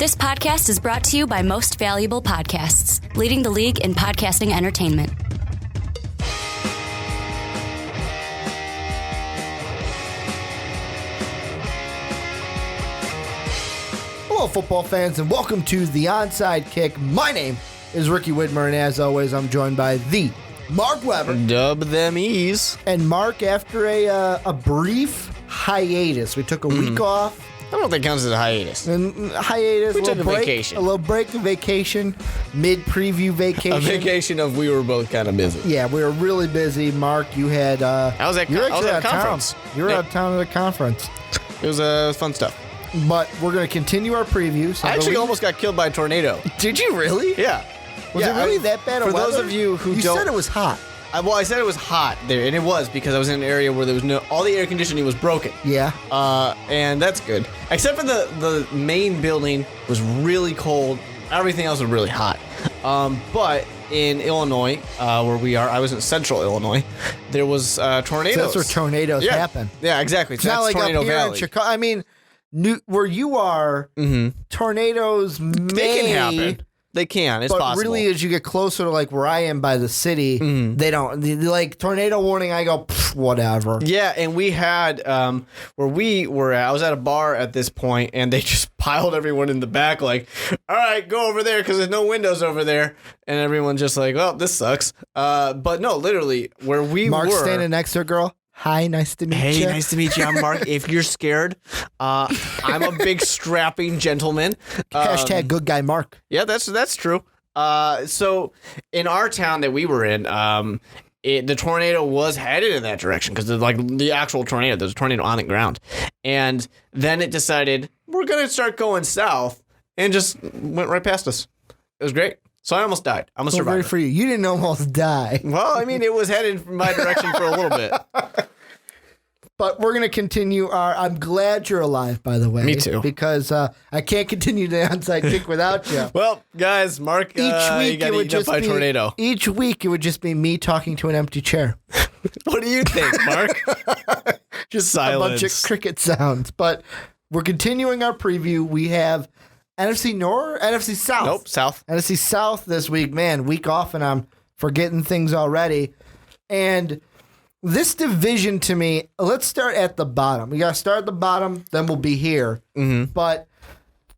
This podcast is brought to you by Most Valuable Podcasts, leading the league in podcasting entertainment. Hello, football fans, and welcome to the Onside Kick. My name is Ricky Widmer, and as always, I'm joined by the Mark Weber. Dub them ease. And Mark, after a brief hiatus, we took a week off. I don't think it counts as a hiatus. And hiatus, We took a break, vacation. A little break, a vacation, mid-preview vacation. A vacation of we were both kind of busy. Yeah, we were really busy. Mark, you had... I was at a conference. You were out of town at a conference. It was fun stuff. But we're going to continue our previews. I actually almost got killed by a tornado. Did you really? Yeah. Was it really that bad of For weather? those of you who You don't... said it was hot. I said it was hot there, and it was because I was in an area where there was all the air conditioning was broken. Yeah. And that's good. Except for the main building was really cold. Everything else was really hot. But in Illinois, where we are, I was in central Illinois, there was tornadoes. So that's where tornadoes happen. Yeah, exactly. It's not like Tornado up here Valley. in Chicago. I mean, where you are, tornadoes They can happen. They can. It's but possible. really, as you get closer to like where I am by the city, they don't. Like tornado warning, I go whatever. Yeah, and we had where we were at. I was at a bar at this point, and they just piled everyone in the back. Like, all right, go over there because there's no windows over there, and everyone just like, well, this sucks. But no, literally, where we Mark's were standing next to a girl. Hi, nice to meet you. Hey, nice to meet you. I'm Mark. If you're scared, I'm a big strapping gentleman. Hashtag good guy Mark. Yeah, that's true. So in our town that we were in, the tornado was headed in that direction because the actual tornado, there's a tornado on the ground, and then it decided we're gonna start going south and just went right past us. It was great. So I almost died. I'm a survivor. Very for you. You didn't almost die. Well, I mean, it was headed in my direction for a little bit. But we're going to continue our... I'm glad you're alive, by the way. Me too. Because I can't continue the Onside Kick without you. Well, guys, Mark, Each week got eaten up by a tornado. Each week it would just be me talking to an empty chair. What do you think, Mark? Just Silence. a bunch of cricket sounds. But we're continuing our preview. We have NFC North, NFC South. Nope, South. NFC South this week. Man, week off and I'm forgetting things already. And this division to me, let's start at the bottom. We got to start at the bottom, then we'll be here. But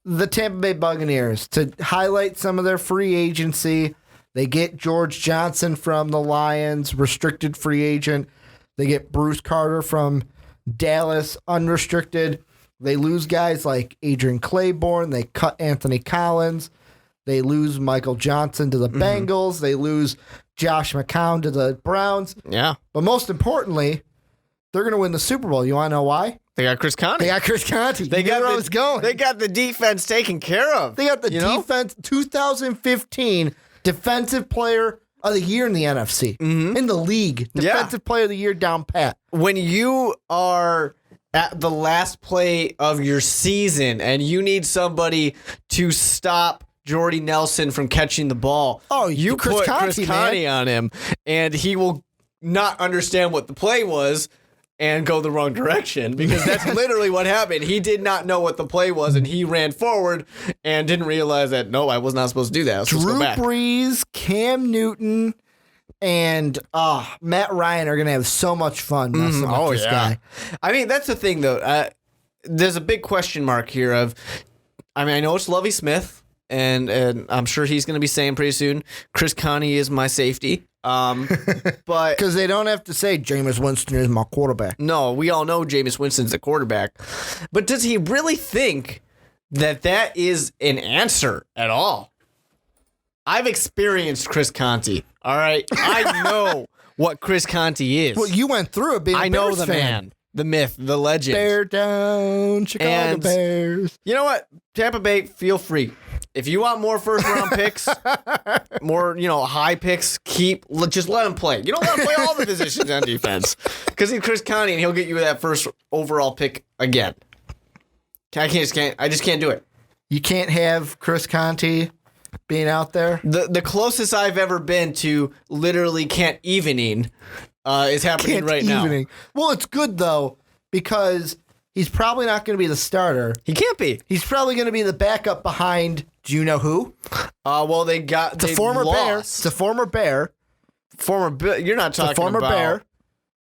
the Tampa Bay Buccaneers, to highlight some of their free agency, they get George Johnson from the Lions, restricted free agent. They get Bruce Carter from Dallas, unrestricted. They lose guys like Adrian Claiborne. They cut Anthony Collins. They lose Michael Johnson to the Bengals. They lose Josh McCown to the Browns. Yeah. But most importantly, they're going to win the Super Bowl. You want to know why? They got Chris Conte. They got Chris Conte. They got where I was going. They got the defense taken care of. They got the defense 2015 Defensive Player of the Year in the NFC. In the league. Defensive Player of the Year down pat. When you are at the last play of your season and you need somebody to stop Jordy Nelson from catching the ball, you Chris put Conte, Chris Conte on him, and he will not understand what the play was and go the wrong direction, because that's literally what happened. He did not know what the play was, and he ran forward and didn't realize that, no, I was not supposed to do that. I was supposed to Drew go back. Brees, Cam Newton, and Matt Ryan are going to have so much fun messing with this guy. I mean, that's the thing, though. There's a big question mark here of, I mean, I know it's Lovie Smith, and I'm sure he's going to be saying pretty soon, Chris Conte is my safety. But because they don't have to say Jameis Winston is my quarterback. No, we all know Jameis Winston's the quarterback. But does he really think that is an answer at all? I've experienced Chris Conte. All right, I know what Chris Conte is. Well, you went through it being I a know Bears the fan. man, the myth, the legend. Bear down, Chicago And Bears. You know what? Tampa Bay, feel free. If you want more first-round picks, more, high picks, just let him play. You don't let him play all the positions on defense. Because he's Chris Conte, and he'll get you that first overall pick again. I just can't do it. You can't have Chris Conte being out there. The closest I've ever been to literally can't evening is happening right now. Well, it's good, though, because He's probably not going to be the starter. He can't be. He's probably going to be the backup behind, do you know who? Well, they got It's a former Bear. It's a former Bear. You're not talking It's a former about Bear.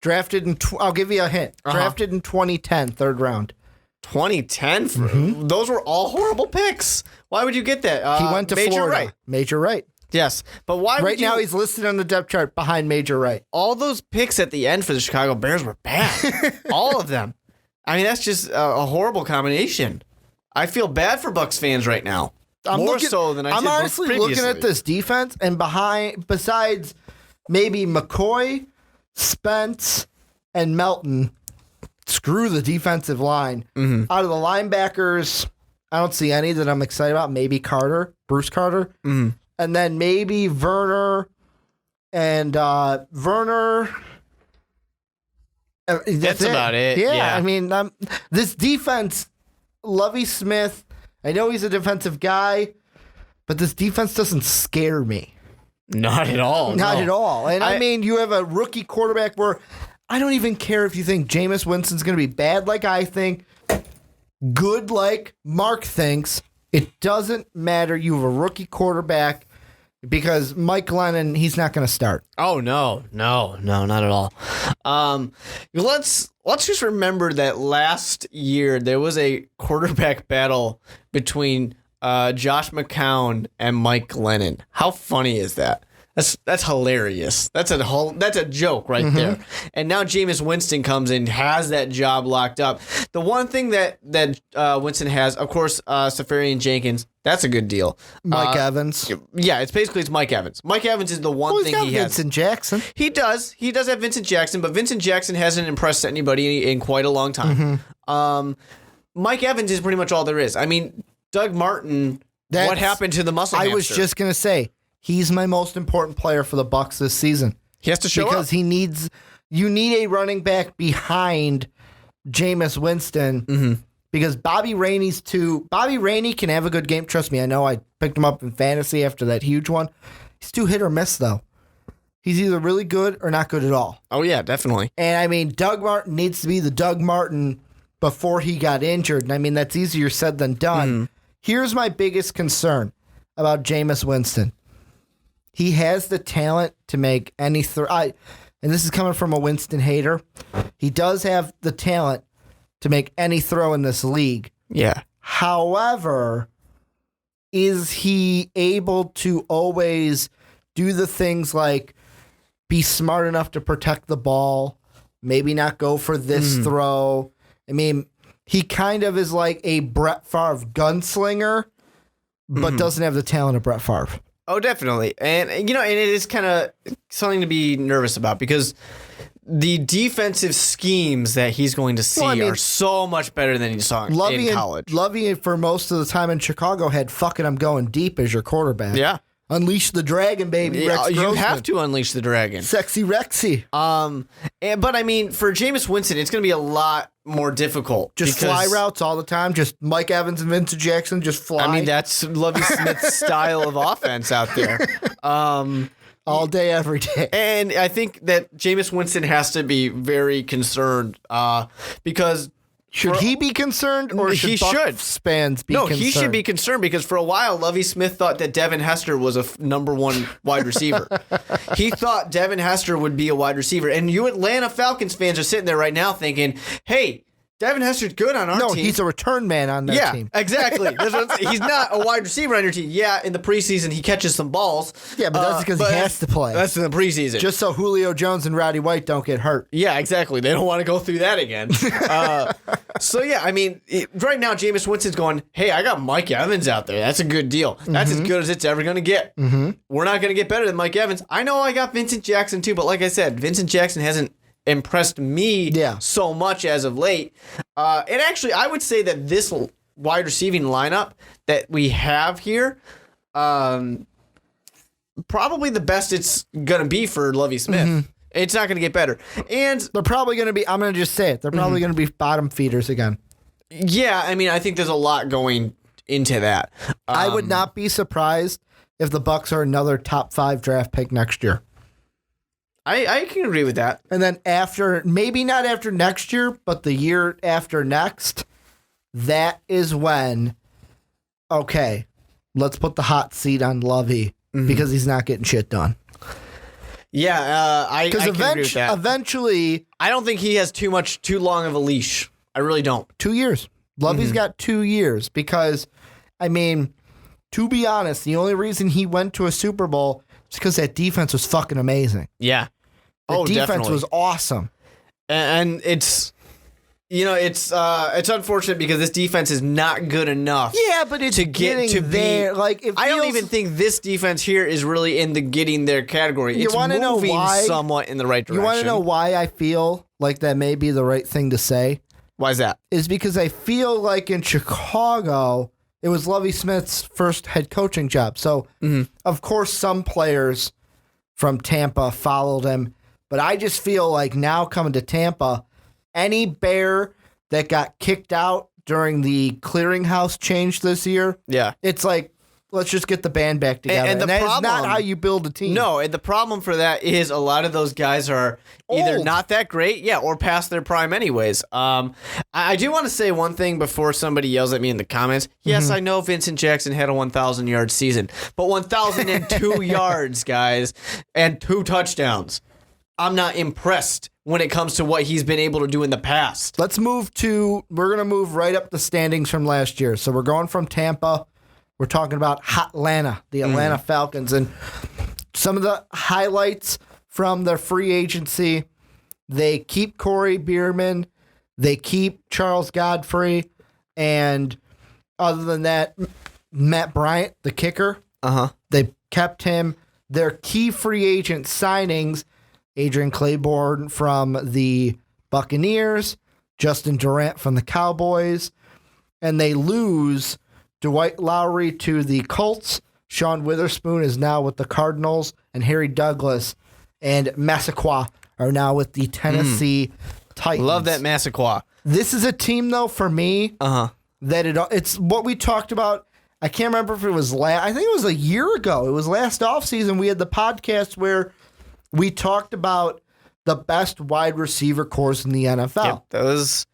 Drafted in, I'll give you a hint. Drafted in 2010, third round. 2010? Those were all horrible picks. Why would you get that? He went to Major Florida. Right. Major Right. Yes, but why would Right now he's listed on the depth chart behind Major Right. all those picks at the end for the Chicago Bears were bad. All of them. I mean, that's just a horrible combination. I feel bad for Bucs fans right now. More so than I did I'm honestly previously. looking at this defense, and besides maybe McCoy, Spence, and Melton, screw the defensive line. Out of the linebackers, I don't see any that I'm excited about. Maybe Bruce Carter. And then maybe Werner and Werner. That's about it. Yeah. I mean, this defense, Lovie Smith, I know he's a defensive guy, but this defense doesn't scare me. Not at all. Not no. at all. And I mean, you have a rookie quarterback where I don't even care if you think Jameis Winston's going to be bad like I think, good like Mark thinks. It doesn't matter. You have a rookie quarterback because Mike Glennon, he's not going to start. Oh, no, not at all. Let's just remember that last year there was a quarterback battle between Josh McCown and Mike Glennon. How funny is that? That's hilarious. That's a joke right there. And now Jameis Winston comes in, has that job locked up. The one thing that Winston has, of course, Safarian Jenkins. That's a good deal. Mike Evans. Yeah, it's Mike Evans. Mike Evans is the one thing he has. Vincent Jackson. He does have Vincent Jackson, but Vincent Jackson hasn't impressed anybody in quite a long time. Mike Evans is pretty much all there is. I mean, Doug Martin. What happened to the muscle hamster? I was just going to say. He's my most important player for the Bucs this season. He has to show because up. you need a running back behind Jameis Winston because Bobby Rainey can have a good game. Trust me, I know I picked him up in fantasy after that huge one. He's too hit or miss though. He's either really good or not good at all. Oh yeah, definitely. And I mean, Doug Martin needs to be the Doug Martin before he got injured. And I mean, that's easier said than done. Here's my biggest concern about Jameis Winston. He has the talent to make any throw. And this is coming from a Winston hater. He does have the talent to make any throw in this league. Yeah. However, is he able to always do the things like be smart enough to protect the ball, maybe not go for this throw? I mean, he kind of is like a Brett Favre gunslinger, but doesn't have the talent of Brett Favre. Oh, definitely. And, and it is kind of something to be nervous about because the defensive schemes that he's going to see are so much better than he saw in college. Lovey, for most of the time in Chicago, had fucking I'm going deep as your quarterback. Yeah. Unleash the dragon, baby. Rex You Grossman. have to unleash the dragon. Sexy Rexy. But I mean, for Jameis Winston, it's going to be a lot more difficult. Just fly routes all the time. Just Mike Evans and Vincent Jackson just fly. I mean, that's Lovie Smith's style of offense out there. All day, every day. And I think that Jameis Winston has to be very concerned because... Should he be concerned, or should Bucs fans be concerned? No, he should be concerned because for a while, Lovie Smith thought that Devin Hester was a number one wide receiver. He thought Devin Hester would be a wide receiver. And you Atlanta Falcons fans are sitting there right now thinking, hey, Devin Hester's good on our team. No, he's a return man on that team. Yeah, exactly. He's not a wide receiver on your team. Yeah, in the preseason, he catches some balls. Yeah, but that's because he has to play. That's in the preseason. Just so Julio Jones and Roddy White don't get hurt. Yeah, exactly. They don't want to go through that again. So, yeah, I mean, right now, Jameis Winston's going, hey, I got Mike Evans out there. That's a good deal. That's as good as it's ever going to get. We're not going to get better than Mike Evans. I know I got Vincent Jackson, too, but like I said, Vincent Jackson hasn't impressed me so much as of late. And actually, I would say that this wide receiving lineup that we have here, probably the best it's going to be for Lovie Smith. It's not going to get better. And they're probably going to be, I'm going to just say it, they're probably going to be bottom feeders again. Yeah, I mean, I think there's a lot going into that. I would not be surprised if the Bucs are another top 5 draft pick next year. I can agree with that. And then maybe not after next year, but the year after next, that is when, okay, let's put the hot seat on Lovey because he's not getting shit done. Yeah, I can agree with that. Eventually, I don't think he has too long of a leash. I really don't. 2 years. Lovey's got 2 years because, I mean, to be honest, the only reason he went to a Super Bowl is because that defense was fucking amazing. Yeah. The defense definitely. was awesome. And it's, it's unfortunate because this defense is not good enough. Yeah, but it's to get to there. be. Like, I don't even think this defense here is really in the getting there category. It's moving somewhat in the right direction. You want to know why I feel like that may be the right thing to say? Why is that? Is because I feel like in Chicago, it was Lovie Smith's first head coaching job. So, of course, some players from Tampa followed him. But I just feel like now coming to Tampa, any Bear that got kicked out during the clearinghouse change this year, it's like, let's just get the band back together. And that is not how you build a team. No, and the problem for that is a lot of those guys are either not that great, or past their prime anyways. I do want to say one thing before somebody yells at me in the comments. Yes, I know Vincent Jackson had a 1,000-yard season, but 1,002 yards, guys, and 2 touchdowns. I'm not impressed when it comes to what he's been able to do in the past. We're going to move right up the standings from last year. So we're going from Tampa. We're talking about Atlanta, the Atlanta Falcons. And some of the highlights from their free agency, they keep Corey Bierman. They keep Charles Godfrey. And other than that, Matt Bryant, the kicker, they kept him. Their key free agent signings, Adrian Claiborne from the Buccaneers, Justin Durant from the Cowboys, and they lose Dwight Lowry to the Colts. Sean Witherspoon is now with the Cardinals, and Harry Douglas and Massaquoi are now with the Tennessee Titans. Love that Massaquoi. This is a team, though, for me, that it's what we talked about. I can't remember if it was I think it was a year ago. It was last offseason. We had the podcast where we talked about the best wide receiver cores in the NFL. Yep,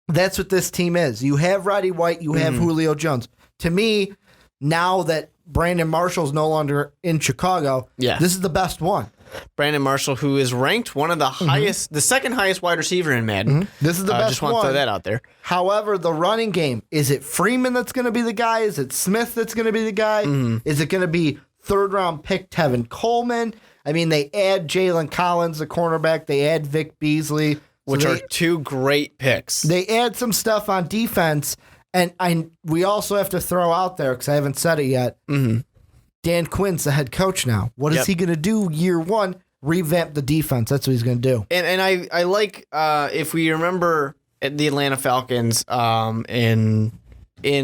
that's what this team is. You have Roddy White, you have Julio Jones. To me, now that Brandon Marshall's no longer in Chicago, this is the best one. Brandon Marshall, who is ranked one of the highest, the second highest wide receiver in Madden. This is the best one. Just want to throw that out there. However, the running game, is it Freeman that's going to be the guy? Is it Smith that's going to be the guy? Is it going to be third-round pick Tevin Coleman? I mean, they add Jalen Collins, the cornerback. They add Vic Beasley. Which are 2 great picks. They add some stuff on defense. And we also have to throw out there, because I haven't said it yet, Dan Quinn's the head coach now. What is he going to do year one? Revamp the defense. That's what he's going to do. And I like, if we remember the Atlanta Falcons in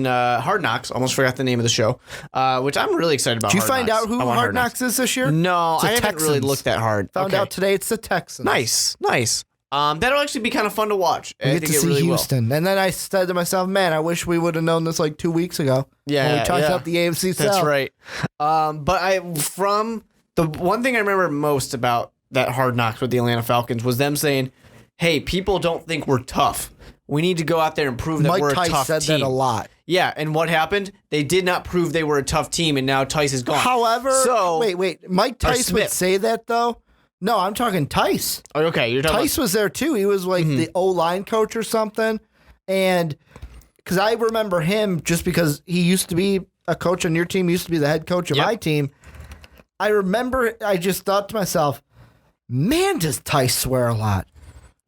Hard Knocks, almost forgot the name of the show, which I'm really excited about. Did you find out who Hard Knocks is this year? No, I haven't really looked that hard. Found out today it's the Texans. Nice. That'll actually be kind of fun to watch. We get to see really Houston. And then I said to myself, man, I wish we would have known this like 2 weeks ago. Yeah. When we talked about the AFC South. That's right. But from the one thing I remember most about that Hard Knocks with the Atlanta Falcons was them saying, hey, people don't think we're tough. We need to go out there and prove that we're a tough team. Mike Tice said that a lot. Yeah, and what happened? They did not prove they were a tough team, and now Tice is gone. However, wait. Mike Tice would say that, though? No, I'm talking Tice. Oh, okay, you're talking Tice was there, too. He was like the O-line coach or something. And because I remember him just because he used to be a coach on your team, he used to be the head coach of my team. I remember I just thought to myself, man, does Tice swear a lot.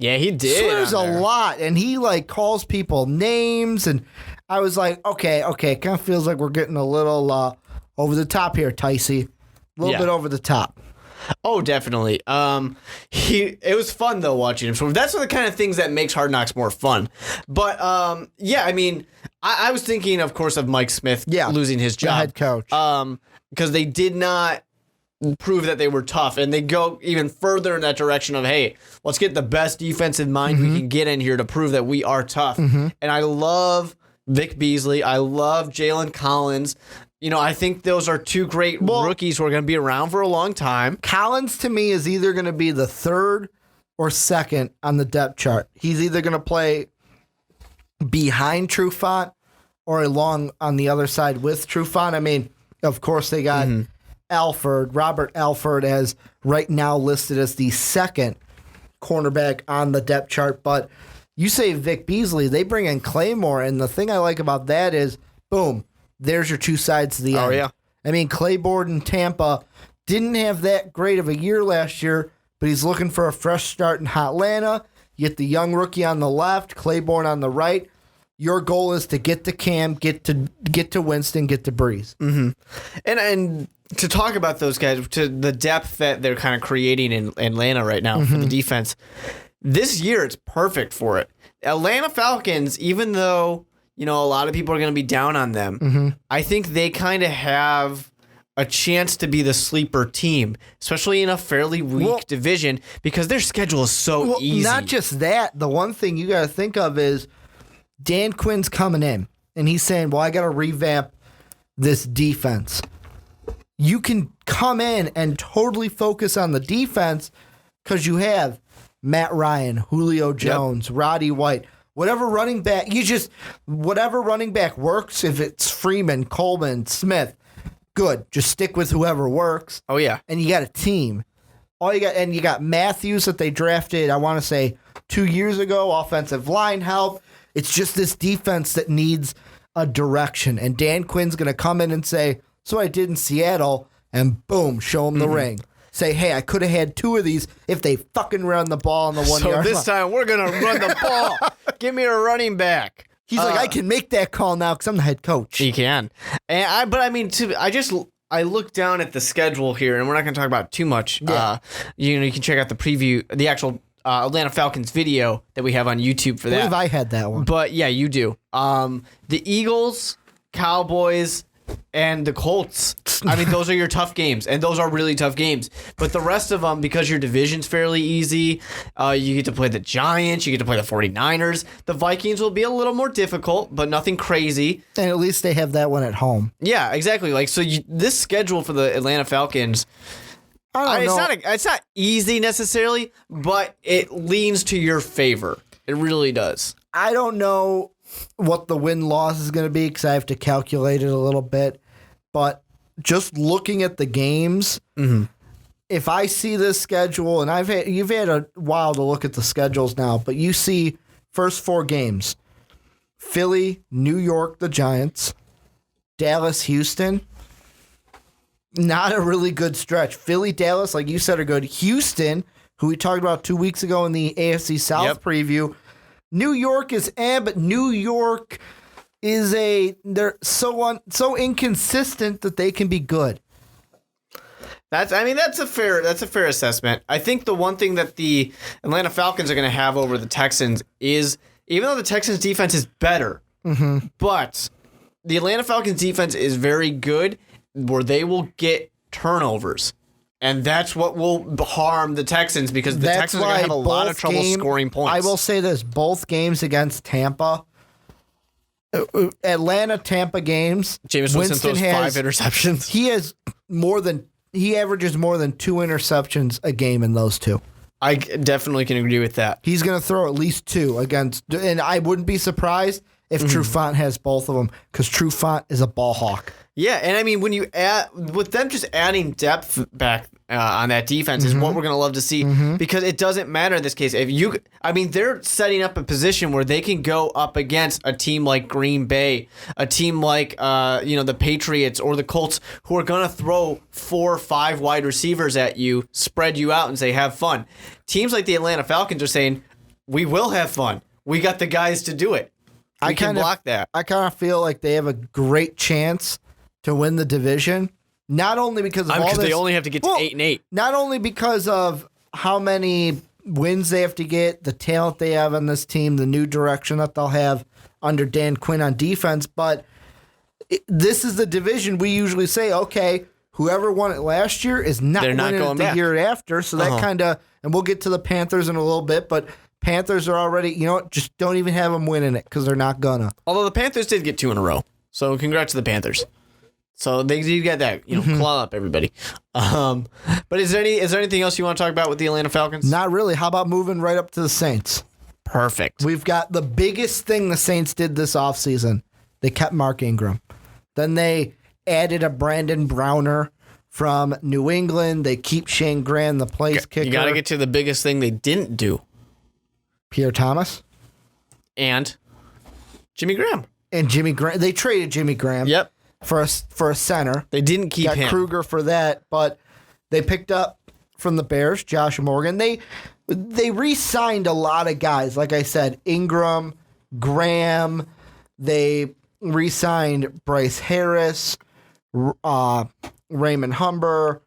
Yeah, he did. Swears a lot, and he like calls people names, and I was like, okay, it kind of feels like we're getting a little over the top here, Ticey. A little bit over the top. Oh, definitely. It was fun though watching him. So that's the kind of things that makes Hard Knocks more fun. But I mean, I was thinking, of course, of Mike Smith losing his job, the head coach, because they did not prove that they were tough, and they go even further in that direction of, hey, let's get the best defensive mind we can get in here to prove that we are tough. And I love Vic Beasley. I love Jalen Collins. I think those are two great rookies who are going to be around for a long time. Collins, to me, is either going to be the third or second on the depth chart. He's either going to play behind Trufant or along on the other side with Trufant. I mean, of course, they got Robert Alford, as right now listed as the second cornerback on the depth chart. But you say Vic Beasley, they bring in Claymore, and the thing I like about that is, boom, there's your two sides to the end. Oh, yeah. I mean, Claiborne in Tampa didn't have that great of a year last year, but he's looking for a fresh start in Hotlanta. You get the young rookie on the left, Claiborne on the right. Your goal is to get to Cam, get to Winston, get to Breeze. Mm-hmm. And to talk about those guys, to the depth that they're kind of creating in Atlanta right now for the defense, this year it's perfect for it. Atlanta Falcons, even though a lot of people are going to be down on them, I think they kind of have a chance to be the sleeper team, especially in a fairly weak division, because their schedule is so easy. Not just that. The one thing you got to think of is Dan Quinn's coming in, and he's saying, well, I got to revamp this defense. You can come in and totally focus on the defense because you have Matt Ryan, Julio Jones, Roddy White, whatever running back works. If it's Freeman, Coleman, Smith, good. Just stick with whoever works. Oh yeah, and you got a team. You got Matthews that they drafted, I want to say 2 years ago, offensive line help. It's just this defense that needs a direction. And Dan Quinn's going to come in and say, so I did in Seattle, and boom, show him the ring. Say, hey, I could have had two of these if they fucking run the ball on the 1 yard line. So this time we're going to run the ball. Give me a running back. He's like, I can make that call now because I'm the head coach. He can. I look down at the schedule here, and we're not going to talk about it too much. Yeah. You can check out the preview, the actual Atlanta Falcons video that we have on YouTube for that. I believe I had that one. But yeah, you do. The Eagles, Cowboys, and the Colts. I mean, those are your tough games, and those are really tough games. But the rest of them, because your division's fairly easy, you get to play the Giants, you get to play the 49ers. The Vikings will be a little more difficult, but nothing crazy. And at least they have that one at home. Yeah, exactly. This schedule for the Atlanta Falcons, it's not easy necessarily, but it leans to your favor. It really does. I don't know what the win-loss is going to be because I have to calculate it a little bit. But just looking at the games, if I see this schedule, and you've had a while to look at the schedules now, but you see first four games: Philly, New York, the Giants, Dallas, Houston. Not a really good stretch. Philly, Dallas, like you said, are good. Houston, who we talked about 2 weeks ago in the NFC South preview. New York is but New York is they're so inconsistent that they can be good. That's a fair assessment. I think the one thing that the Atlanta Falcons are going to have over the Texans is, even though the Texans defense is better, but the Atlanta Falcons defense is very good, where they will get turnovers. And that's what will harm the Texans, because the Texans are going to have a lot of trouble scoring points. I will say this, both games against Tampa, Atlanta-Tampa games, Jameis Winston throws 5 interceptions. He averages more than 2 interceptions a game in those two. I definitely can agree with that. He's going to throw at least 2 and I wouldn't be surprised if Trufant has both of them, because Trufant is a ball hawk. Yeah, and I mean, when you add, with them just adding depth back on that defense is what we're going to love to see, because it doesn't matter in this case. They're setting up a position where they can go up against a team like Green Bay, a team like the Patriots or the Colts, who are going to throw 4 or 5 wide receivers at you, spread you out, and say, have fun. Teams like the Atlanta Falcons are saying, we will have fun. We got the guys to do it. We can block that. I kind of feel like they have a great chance to win the division, not only because of all this. Because they only have to get to 8-8. Not only because of how many wins they have to get, the talent they have on this team, the new direction that they'll have under Dan Quinn on defense, but this is the division we usually say, okay, whoever won it last year is not winning it the year after, so that kind of, and we'll get to the Panthers in a little bit, but Panthers are already, just don't even have them winning it because they're not gonna. Although the Panthers did get 2 in a row, so congrats to the Panthers. So you got that, claw up everybody. But is there anything else you want to talk about with the Atlanta Falcons? Not really. How about moving right up to the Saints? Perfect. We've got the biggest thing the Saints did this offseason. They kept Mark Ingram. Then they added a Brandon Browner from New England. They keep Shane Grand, the place kicker. You got to get to the biggest thing they didn't do. Pierre Thomas. And Jimmy Graham. And Jimmy Graham. They traded Jimmy Graham. Yep. For a center. They didn't keep Got him. Kruger for that, but they picked up from the Bears, Josh Morgan. They re-signed a lot of guys. Like I said, Ingram, Graham. They re-signed Bryce Harris, Raymond Humber,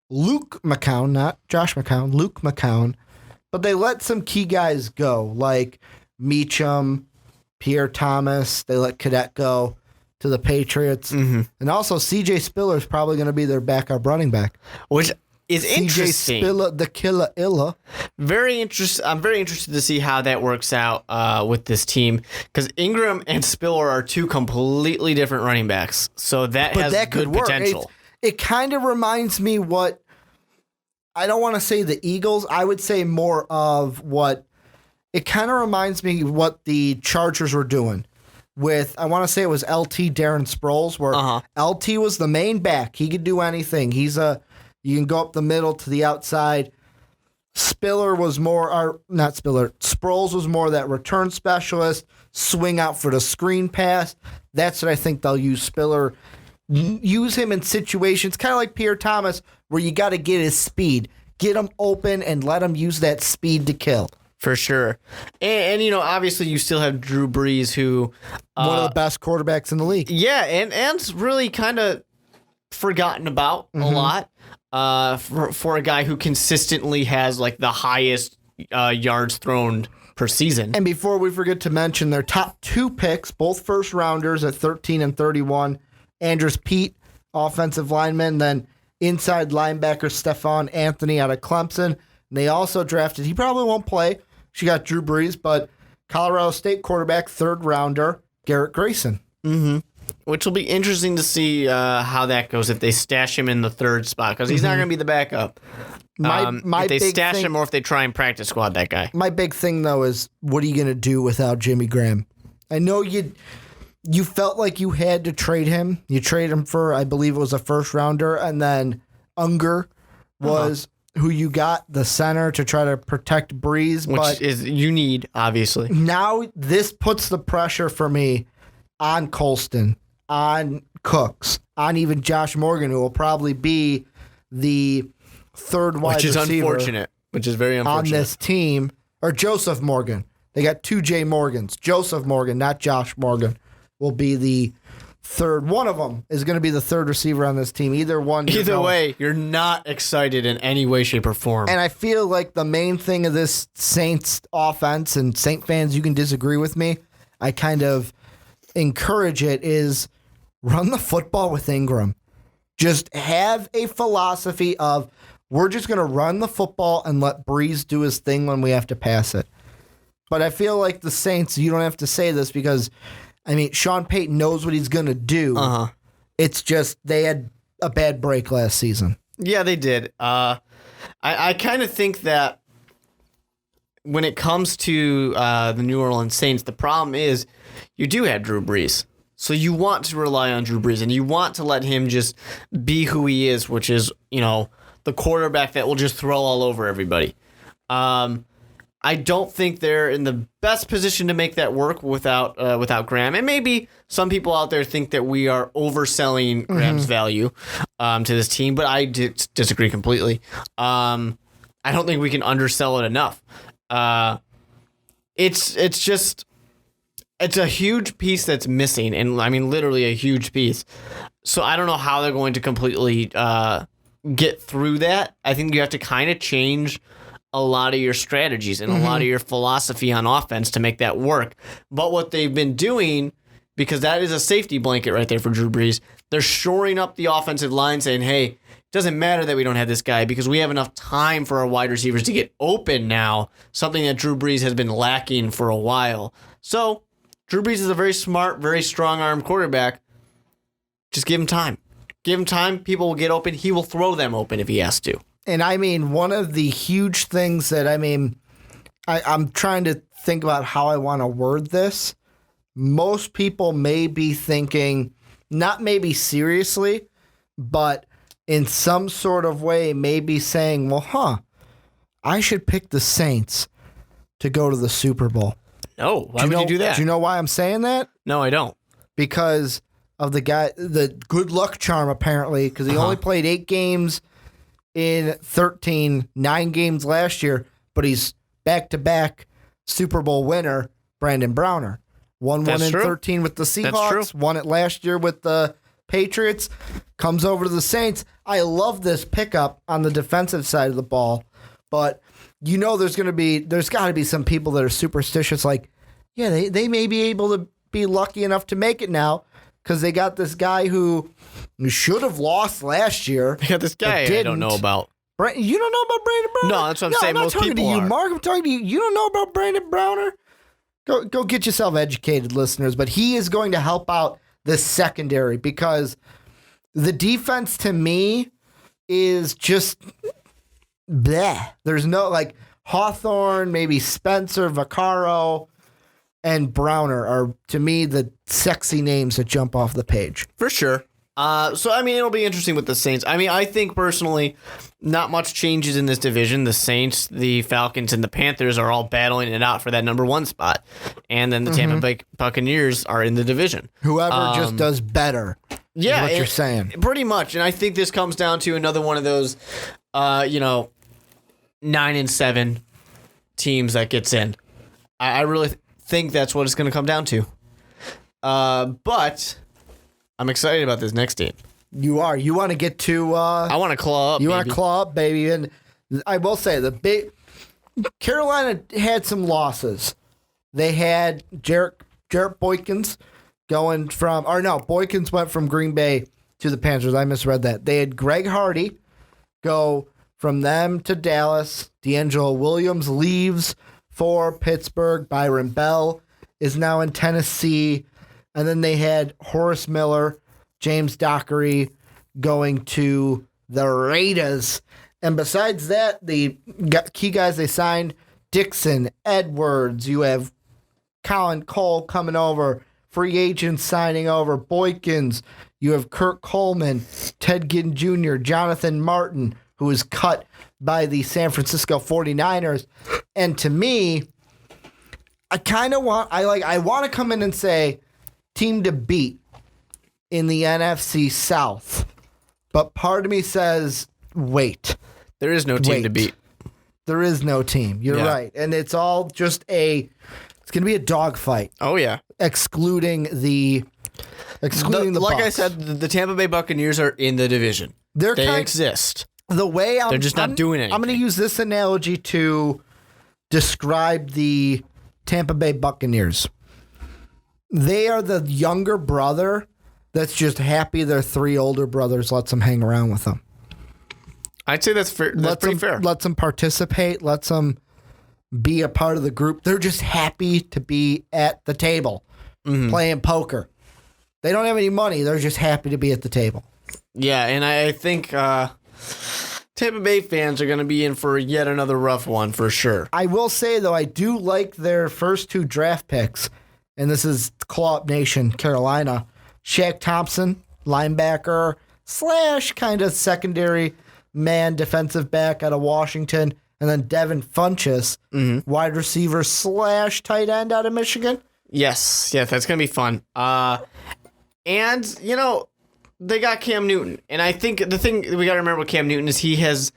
Luke McCown, not Josh McCown, Luke McCown. But they let some key guys go, like Meacham, Pierre Thomas. They let Cadet go to the Patriots. Mm-hmm. And also CJ Spiller is probably going to be their backup running back. Which is interesting. CJ Spiller, the killer illa. Very interesting. I'm very interested to see how that works out with this team, because Ingram and Spiller are two completely different running backs. So that has good potential. It kind of reminds me what, I don't want to say the Eagles. I would say more of what, it kind of reminds me what the Chargers were doing. With, I want to say it was LT Darren Sproles, where LT was the main back. He could do anything. You can go up the middle to the outside. Sproles was more that return specialist, swing out for the screen pass. That's what I think they'll use Spiller. Use him in situations, kind of like Pierre Thomas, where you got to get his speed. Get him open and let him use that speed to kill. For sure. And obviously you still have Drew Brees, who... one of the best quarterbacks in the league. Yeah, and really kind of forgotten about a lot for a guy who consistently has like the highest yards thrown per season. And before we forget to mention their top two picks, both first rounders at 13 and 31, Andrus Peat, offensive lineman, then inside linebacker Stephon Anthony out of Clemson. And they also drafted, he probably won't play. She got Drew Brees, but Colorado State quarterback, third rounder, Garrett Grayson. Mm-hmm. Which will be interesting to see how that goes if they stash him in the third spot, because he's not going to be the backup. If they stash him or if they try and practice squad that guy. My big thing, though, is what are you going to do without Jimmy Graham? I know you felt like you had to trade him. You traded him for, I believe it was a first rounder, and then Unger was who you got, the center, to try to protect Brees. Which is you need, obviously. Now this puts the pressure for me on Colston, on Cooks, on even Josh Morgan, who will probably be the third wide receiver. Which is very unfortunate. On this team. Or Joseph Morgan. They got two J. Morgans. Joseph Morgan, not Josh Morgan, will be the third. One of them is going to be the third receiver on this team. Either way, you're not excited in any way, shape, or form. And I feel like the main thing of this Saints offense, and Saint fans, you can disagree with me, I kind of encourage it, is run the football with Ingram. Just have a philosophy of, we're just going to run the football and let Brees do his thing when we have to pass it. But I feel like the Saints, you don't have to say this because, Sean Payton knows what he's going to do. It's just they had a bad break last season. Yeah, they did. I kind of think that when it comes to the New Orleans Saints, the problem is you do have Drew Brees. So you want to rely on Drew Brees, and you want to let him just be who he is, which is, the quarterback that will just throw all over everybody. I don't think they're in the best position to make that work without Graham. And maybe some people out there think that we are overselling Graham's value to this team, but I disagree completely. I don't think we can undersell it enough. It's a huge piece that's missing, and literally a huge piece. So I don't know how they're going to completely get through that. I think you have to kind of change a lot of your strategies and a lot of your philosophy on offense to make that work. But what they've been doing, because that is a safety blanket right there for Drew Brees, they're shoring up the offensive line, saying, hey, it doesn't matter that we don't have this guy because we have enough time for our wide receivers to get open now, something that Drew Brees has been lacking for a while. So Drew Brees is a very smart, very strong-arm quarterback. Just give him time. Give him time. People will get open. He will throw them open if he has to. And I mean, one of the huge things that, I mean, I'm trying to think about how I want to word this. Most people may be thinking, not maybe seriously, but in some sort of way, maybe saying, well, I should pick the Saints to go to the Super Bowl. No, why would you do that? Do you know why I'm saying that? No, I don't. Because of the good luck charm, apparently, because he only played 8 games in 13, 9 games last year, but he's back-to-back Super Bowl winner, Brandon Browner. Won in 13 with the Seahawks, won it last year with the Patriots, comes over to the Saints. I love this pickup on the defensive side of the ball, but you know there's got to be some people that are superstitious, like, yeah, they may be able to be lucky enough to make it now because they got this guy who should have lost last year. They got this guy I don't know about. You don't know about Brandon Browner? No, that's what I'm saying. Most people I'm not talking to you, are. Mark. I'm talking to you. You don't know about Brandon Browner? Go get yourself educated, listeners. But he is going to help out this secondary because the defense to me is just bleh. There's no, like, Hawthorne, maybe Spencer, Vaccaro, and Browner are, to me, the sexy names that jump off the page. For sure. So, I mean, it'll be interesting with the Saints. I mean, I think personally, not much changes in this division. The Saints, the Falcons, and the Panthers are all battling it out for that number 1 spot. And then the Tampa Bay Buccaneers are in the division. Whoever just does better. Yeah. Is what you're saying. Pretty much. And I think this comes down to another one of those, 9-7 teams that gets in. I really think that's what it's going to come down to. But I'm excited about this next team. You are. You want to get to... I want to claw up, You want to claw up, baby. And I will say, Carolina had some losses. They had Jarrett Boykins going from... Or no, Boykins went from Green Bay to the Panthers. I misread that. They had Greg Hardy go from them to Dallas. D'Angelo Williams leaves for Pittsburgh. Byron Bell is now in Tennessee. And then they had Horace Miller, James Dockery going to the Raiders. And besides that, the key guys they signed, Dixon, Edwards. You have Colin Cole coming over, free agents signing over, Boykins. You have Kirk Coleman, Ted Ginn Jr., Jonathan Martin, who was cut by the San Francisco 49ers. And to me, I want to come in and say, team to beat in the NFC South. But part of me says, wait. There is no team to beat. There is no team. You're right. And it's all just it's going to be a dogfight. Oh, yeah. Excluding the Like Bucs. I said, the Tampa Bay Buccaneers are in the division. They exist. The way they're just not doing anything. I'm going to use this analogy to describe the Tampa Bay Buccaneers. They are the younger brother that's just happy their 3 older brothers lets them hang around with them. I'd say that's fair. That's pretty fair. Lets them participate. Lets them be a part of the group. They're just happy to be at the table playing poker. They don't have any money. They're just happy to be at the table. Yeah, and I think Tampa Bay fans are going to be in for yet another rough one for sure. I will say, though, I do like their first 2 draft picks. And this is Claw Up Nation, Carolina. Shaq Thompson, linebacker / kind of secondary man defensive back out of Washington. And then Devin Funchess, wide receiver / tight end out of Michigan. Yes, that's going to be fun. And, they got Cam Newton. And I think the thing we got to remember with Cam Newton is he has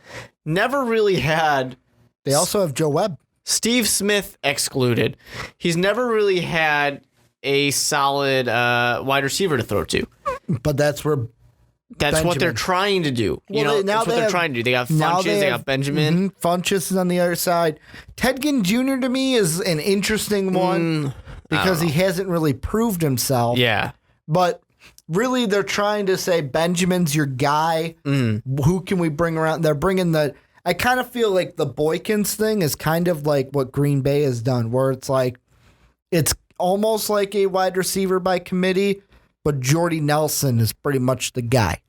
never really had... They also have Joe Webb. Steve Smith excluded. He's never really had a solid wide receiver to throw to. But that's where what they're trying to do. That's what they're trying to do. They got Funches, they got Benjamin. Funches is on the other side. Ted Ginn Jr. to me is an interesting one because he hasn't really proved himself. Yeah. But really they're trying to say Benjamin's your guy. Who can we bring around? They're bringing I kind of feel like the Boykins thing is kind of like what Green Bay has done, where it's like, it's almost like a wide receiver by committee, but Jordy Nelson is pretty much the guy.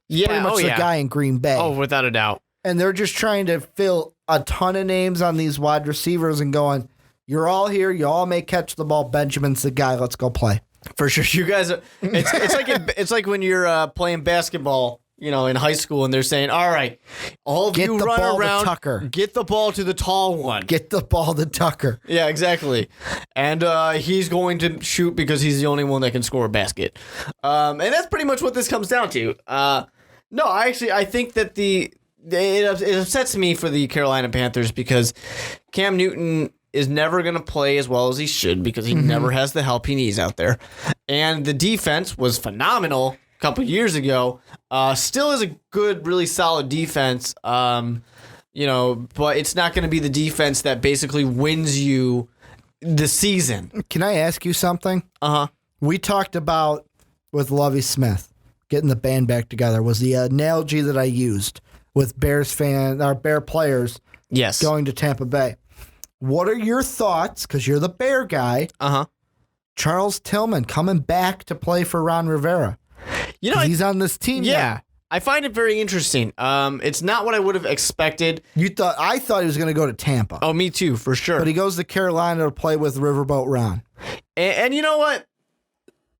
Yeah, pretty much the guy in Green Bay. Oh, without a doubt. And they're just trying to fill a ton of names on these wide receivers and going, you're all here. You all may catch the ball. Benjamin's the guy. Let's go play. For sure. You guys, it's like when you're playing basketball, in high school, and they're saying, all right, all of you run around, Tucker. Get the ball to the tall one. Get the ball to Tucker. Yeah, exactly. And he's going to shoot because he's the only one that can score a basket. And that's pretty much what this comes down to. No, I think that it upsets me for the Carolina Panthers because Cam Newton is never going to play as well as he should because he never has the help he needs out there. And the defense was phenomenal a couple years ago. Still is a good, really solid defense. But it's not going to be the defense that basically wins you the season. Can I ask you something? Uh-huh. We talked about with Lovie Smith getting the band back together was the analogy that I used with Bear players going to Tampa Bay. What are your thoughts, because you're the Bear guy, Charles Tillman coming back to play for Ron Rivera? He's on this team now. I find it very interesting. It's not what I would have expected. I thought he was going to go to Tampa. Oh, me too, for sure. But he goes to Carolina to play with Riverboat Ron. And you know what?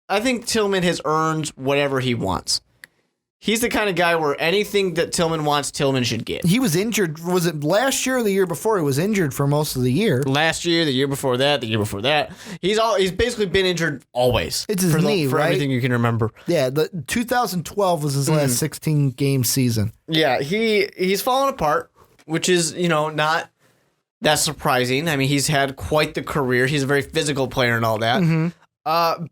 I think Tillman has earned whatever he wants. He's the kind of guy where anything that Tillman wants, Tillman should get. He was injured. Was it last year or the year before? He was injured for most of the year. Last year, the year before that, the year before that. He's basically been injured always. It's his knee, for right? everything you can remember. Yeah, the 2012 was his last 16-game season. Yeah, he's fallen apart, which is, not that surprising. I mean, he's had quite the career. He's a very physical player and all that.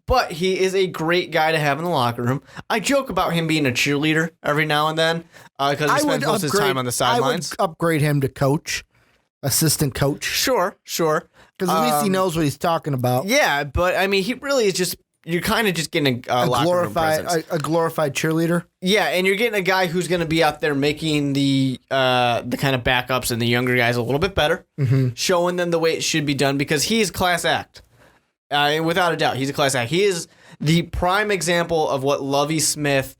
But he is a great guy to have in the locker room. I joke about him being a cheerleader every now and then because he spends most of his time on the sidelines. I would upgrade him to coach, assistant coach. Sure. Because at least he knows what he's talking about. Yeah, but I mean, he really is just, you're kind of just getting a locker room presence. A glorified cheerleader. Yeah, and you're getting a guy who's going to be out there making the kind of backups and the younger guys a little bit better, showing them the way it should be done because he's class act. Without a doubt, he's a class act. He is the prime example of what Lovie Smith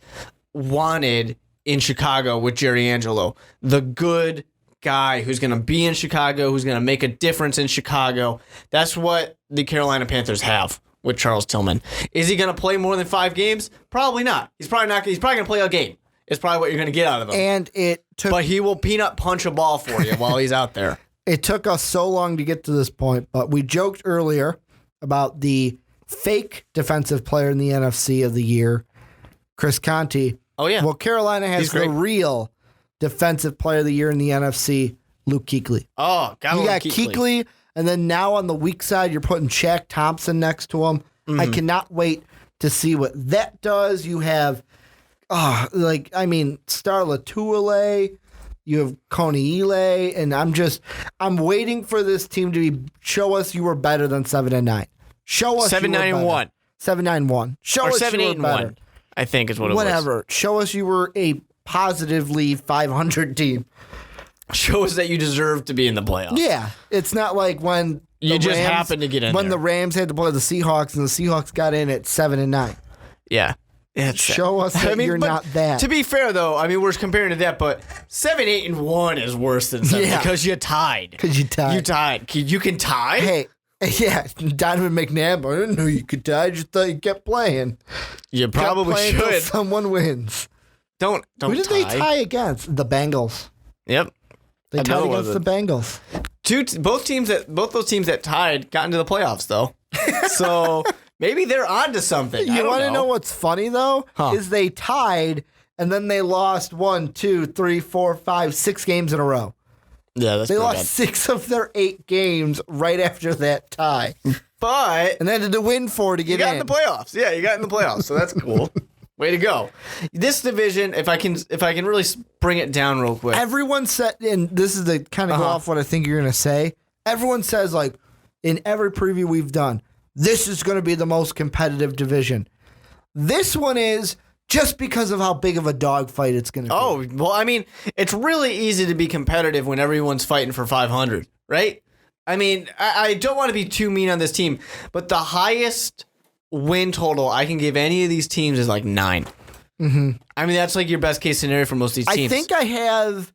wanted in Chicago with Jerry Angelo. The good guy who's going to be in Chicago, who's going to make a difference in Chicago. That's what the Carolina Panthers have with Charles Tillman. Is he going to play more than 5 games? Probably not. He's probably going to play a game. It's probably what you're going to get out of him. But he will peanut punch a ball for you while he's out there. It took us so long to get to this point, but we joked earlier about the fake defensive player in the NFC of the year, Chris Conte. Oh, yeah. Well, Carolina has the real defensive player of the year in the NFC, Luke Kuechly. Oh, got Kuechly, and then now on the weak side, you're putting Shaq Thompson next to him. I cannot wait to see what that does. You have, Star Latuile, you have Coney Ealy, and I'm waiting for this team to show us you were better than 7-9. Show us 7-9-1. 7-9-1. Show us 7-8-1. I think is what it was. Whatever. Show us you were a positively 500 team. Show us that you deserve to be in the playoffs. Yeah, it's not like when you just happened to get in when there. the Rams had to play the Seahawks and the Seahawks got in at 7-9. Yeah. Show us that you're not that. To be fair, though, I mean, we're comparing to that, but 7-8-1 is worse than 7 because you tied. Because you tied. You tied. You can tie? Hey, yeah, Donovan McNabb, I didn't know you could tie. I just thought you kept playing. You probably kept playing should. Someone wins. Don't Who did they tie against? The Bengals. Yep. They tied against the Bengals. Both those teams that tied got into the playoffs, though. So maybe they're onto something. You want to know what's funny, though? Is they tied, and then they lost 1, 2, 3, 4, 5, 6 games in a row. Yeah, they lost 6 of their 8 games right after that tie. But and then had to win 4 to get in. You got in the playoffs. Yeah, you got in the playoffs, so that's cool. Way to go. This division, if I can really bring it down real quick. Everyone said, and this is the kind of go off what I think you're going to say. Everyone says, like, in every preview we've done, this is going to be the most competitive division. This one is just because of how big of a dogfight it's going to be. Oh, well, I mean, it's really easy to be competitive when everyone's fighting for 500, right? I mean, I don't want to be too mean on this team, but the highest win total I can give any of these teams is like 9. Mm-hmm. I mean, that's like your best case scenario for most of these teams. I think I have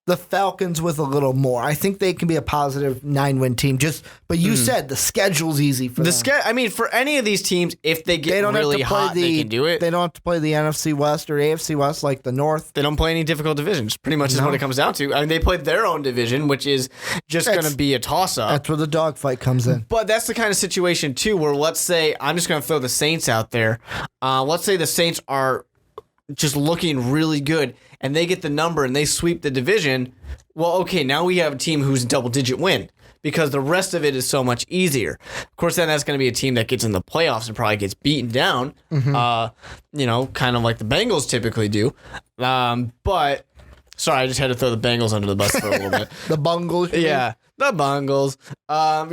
the Falcons with a little more. I think they can be a positive 9-win team. But you said the schedule's easy for them. I mean, for any of these teams, if they get really hot, they can do it. They don't have to play the NFC West or AFC West like the North. They don't play any difficult divisions. Pretty much is what it comes down to. I mean, they played their own division, which is just going to be a toss-up. That's where the dogfight comes in. But that's the kind of situation, too, where let's say, I'm just going to throw the Saints out there. Let's say the Saints are just looking really good, and they get the number and they sweep the division. Well, okay, now we have a team who's double-digit win because the rest of it is so much easier. Of course, then that's going to be a team that gets in the playoffs and probably gets beaten down, kind of like the Bengals typically do. But, sorry, I just had to throw the Bengals under the bus for a little bit. The Bungles? Yeah, the Bungles.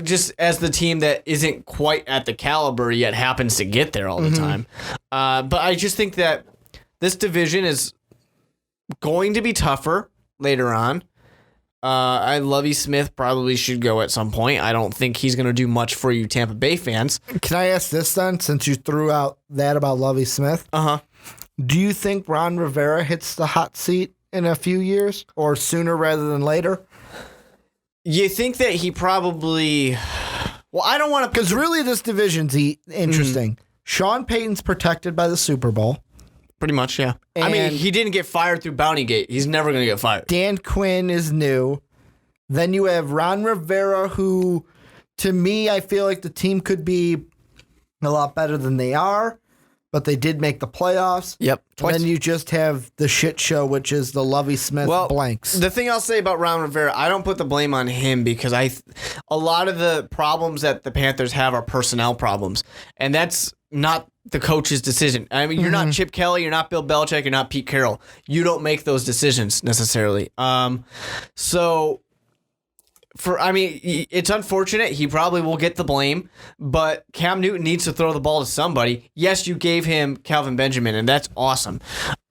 Just as the team that isn't quite at the caliber yet happens to get there all the time. But I just think that this division is going to be tougher later on. Lovie Smith probably should go at some point. I don't think he's going to do much for you Tampa Bay fans. Can I ask this then, since you threw out that about Lovie Smith? Uh-huh. Do you think Ron Rivera hits the hot seat in a few years or sooner rather than later? You think that he probably... Well, I don't want to... Because really this division's interesting. Sean Payton's protected by the Super Bowl. Pretty much, yeah. I mean, he didn't get fired through Bountygate. He's never going to get fired. Dan Quinn is new. Then you have Ron Rivera, who, to me, I feel like the team could be a lot better than they are, but they did make the playoffs. Yep. And then you just have the shit show, which is the Lovie Smith blanks. The thing I'll say about Ron Rivera, I don't put the blame on him because a lot of the problems that the Panthers have are personnel problems, and that's not the coach's decision. I mean, you're not Chip Kelly, you're not Bill Belichick, you're not Pete Carroll. You don't make those decisions necessarily. It's unfortunate. He probably will get the blame, but Cam Newton needs to throw the ball to somebody. Yes, you gave him Calvin Benjamin, and that's awesome.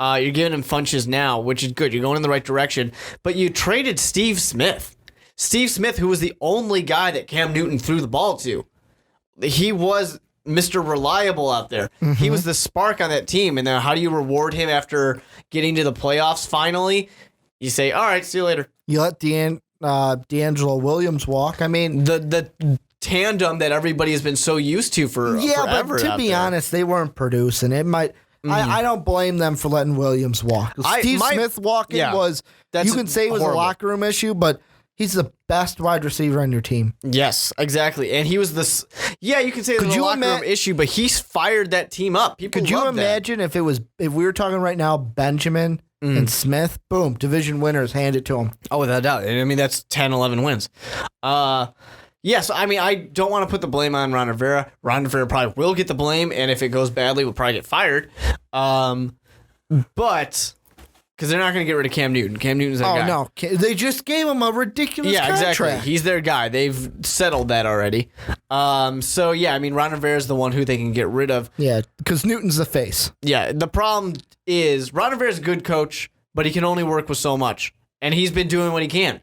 You're giving him Funches now, which is good. You're going in the right direction, but you traded Steve Smith. Steve Smith, who was the only guy that Cam Newton threw the ball to. He was Mr. Reliable out there. He was the spark on that team. And then how do you reward him after getting to the playoffs finally? You say, all right, see you later. You let D'Angelo Williams walk. I mean, the tandem that everybody has been so used to for forever. But to be honest, they weren't producing. It might. I don't blame them for letting Williams walk. Steve Smith walking was. You can say it was horrible. A locker room issue, but he's the best wide receiver on your team. Yes, exactly. And he was this. Yeah, you can say it was a locker room issue, but he's fired that team up. Could you imagine if we were talking right now, Benjamin and Smith, boom, division winners, hand it to them. Oh, without a doubt. I mean, that's 10, 11 wins. Yes, I mean, I don't want to put the blame on Ron Rivera. Ron Rivera probably will get the blame, and if it goes badly, we'll probably get fired. But... Because they're not going to get rid of Cam Newton. Cam Newton's their guy. Oh, no. They just gave him a ridiculous contract. Exactly. He's their guy. They've settled that already. Ron Rivera's the one who they can get rid of. Yeah, because Newton's the face. Yeah, the problem is Ron Rivera's a good coach, but he can only work with so much. And he's been doing what he can.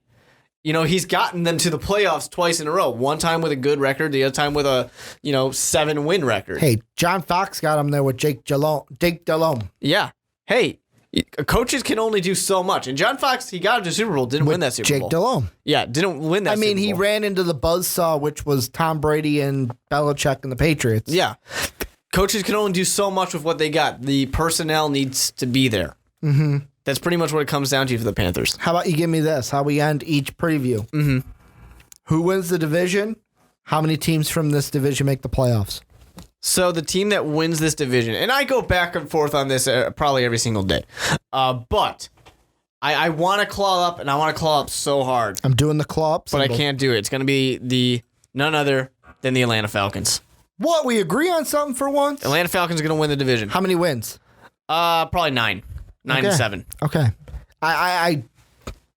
You know, he's gotten them to the playoffs twice in a row. One time with a good record, the other time with a, 7-win record. Hey, John Fox got him there with Jake Delhomme. Yeah. Hey. Coaches can only do so much. And John Fox, he got him to the Super Bowl, didn't win that Super Bowl. Jake Delhomme. Yeah, didn't win that Super Bowl. He ran into the buzzsaw, which was Tom Brady and Belichick and the Patriots. Yeah. Coaches can only do so much with what they got. The personnel needs to be there. Mm-hmm. That's pretty much what it comes down to for the Panthers. How about you give me this? How we end each preview. Mm-hmm. Who wins the division? How many teams from this division make the playoffs? So the team that wins this division, and I go back and forth on this probably every single day, but I want to claw up, and I want to claw up so hard. I'm doing the claw up but I can't do it. It's going to be none other than the Atlanta Falcons. What? We agree on something for once? Atlanta Falcons are going to win the division. How many wins? Probably 9 to 7. Okay. I'm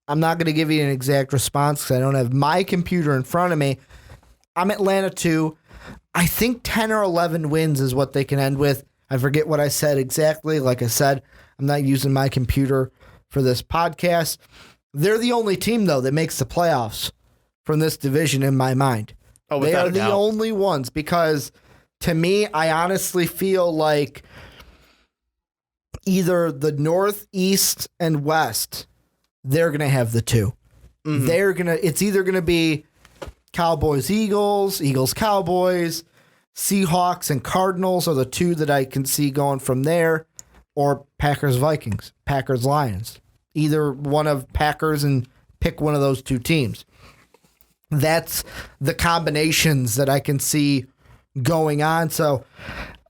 not going to give you an exact response because I don't have my computer in front of me. I'm Atlanta 2. I think 10 or 11 wins is what they can end with. I forget what I said exactly. Like I said, I'm not using my computer for this podcast. They're the only team, though, that makes the playoffs from this division in my mind. Oh, they are the only ones because, to me, I honestly feel like either the North, East, and West, they're going to have the two. It's either going to be Cowboys, Eagles, Eagles, Cowboys, Seahawks, and Cardinals are the two that I can see going from there, or Packers, Vikings, Packers, Lions. Either one of Packers and pick one of those two teams. That's the combinations that I can see going on. So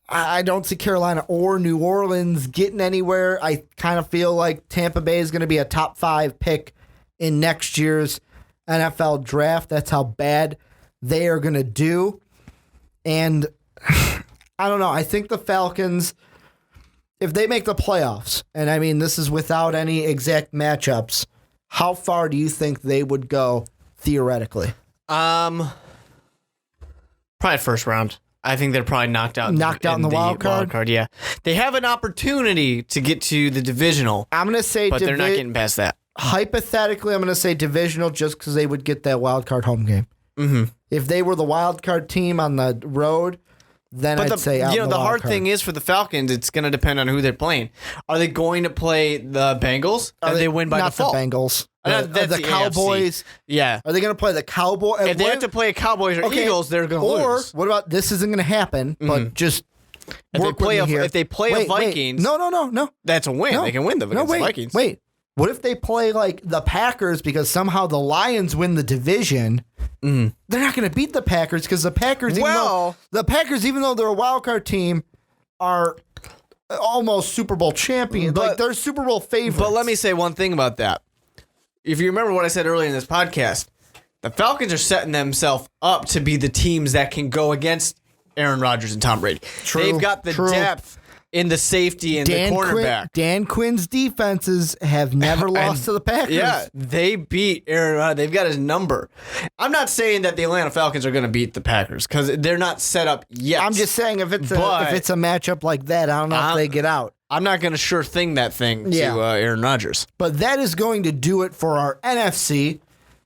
I don't see Carolina or New Orleans getting anywhere. I kind of feel like Tampa Bay is going to be a top 5 pick in next year's NFL draft. That's how bad they are going to do. And I don't know. I think the Falcons, if they make the playoffs, and I mean, this is without any exact matchups, how far do you think they would go theoretically? Probably first round. I think they're probably knocked out. Knocked out in the wild card? Yeah. They have an opportunity to get to the divisional. I'm going to say but they're not getting past that. Hypothetically, I'm going to say divisional just because they would get that wild card home game. Mm-hmm. If they were the wild card team on the road, then I'd say out the hard thing is for the Falcons, it's going to depend on who they're playing. Are they going to play the Bengals? Or they win by default? Not the Bengals. That's the Cowboys. AFC. Yeah. Are they going to play the Cowboys? If they have to play Cowboys or Eagles, they're going to lose. Or what about this? Isn't going to happen, but just work with me here. If they play a Vikings, no, that's a win. They can win against the Vikings. Wait. What if they play like the Packers because somehow the Lions win the division? They're not going to beat the Packers because the Packers, even though they're a wild card team, are almost Super Bowl champions. Like they're Super Bowl favorites. But let me say one thing about that. If you remember what I said earlier in this podcast, the Falcons are setting themselves up to be the teams that can go against Aaron Rodgers and Tom Brady. They've got the depth in the safety and the cornerback. Dan Quinn's defenses have never lost to the Packers. Yeah, they beat Aaron Rodgers. They've got his number. I'm not saying that the Atlanta Falcons are going to beat the Packers because they're not set up yet. I'm just saying if it's a matchup like that, I don't know if they get out. I'm not going to sure thing that thing to Aaron Rodgers. But that is going to do it for our NFC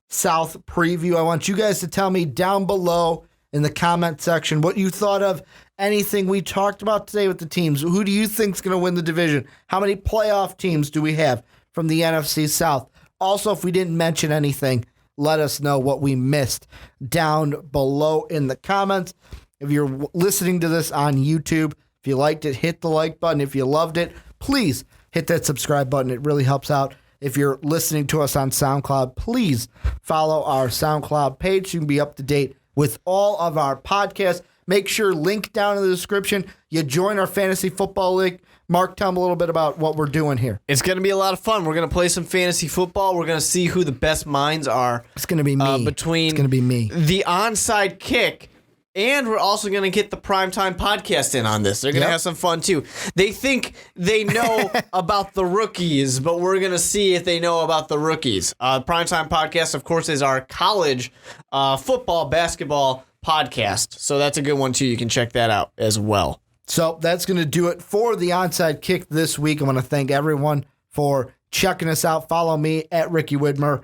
South preview. I want you guys to tell me down below in the comment section what you thought of anything we talked about today with the teams. Who do you think is going to win the division? How many playoff teams do we have from the NFC South? Also, if we didn't mention anything, let us know what we missed down below in the comments. If you're listening to this on YouTube, if you liked it, hit the like button. If you loved it, please hit that subscribe button. It really helps out. If you're listening to us on SoundCloud, please follow our SoundCloud page. You can be up to date with all of our podcasts. Make sure, link down in the description, you join our fantasy football league. Mark, tell them a little bit about what we're doing here. It's going to be a lot of fun. We're going to play some fantasy football. We're going to see who the best minds are. It's going to be me. It's going to be me. The onside kick, and we're also going to get the primetime podcast in on this. They're going to have some fun, too. They think they know about the rookies, but we're going to see if they know about the rookies. Primetime podcast, of course, is our college football, basketball podcast. So that's a good one, too. You can check that out as well. So that's going to do it for the onside kick this week. I want to thank everyone for checking us out. Follow me at Ricky Widmer,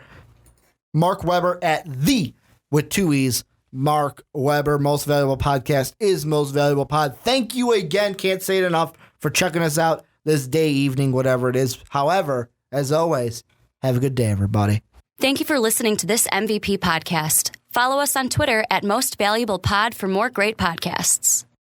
Mark Weber at with 2 E's, Mark Weber. Most Valuable Podcast is Most Valuable Pod. Thank you again. Can't say it enough for checking us out this day, evening, whatever it is. However, as always, have a good day, everybody. Thank you for listening to this MVP podcast. Follow us on Twitter at Most Valuable Pod for more great podcasts.